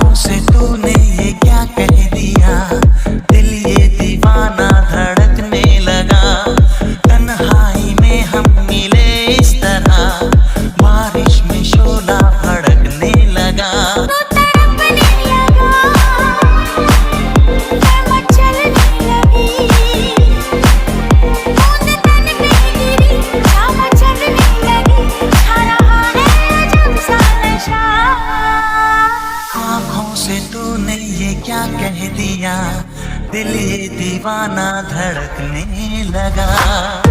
आँखों से तूने ये क्या कह दिया, दिल ये दीवाना धड़कने लगा। तन्हाई में हम मिले इस तरह, बारिश में शोला भड़कने लगा। तूने ये क्या कह दिया, दिल ये दीवाना धड़कने लगा।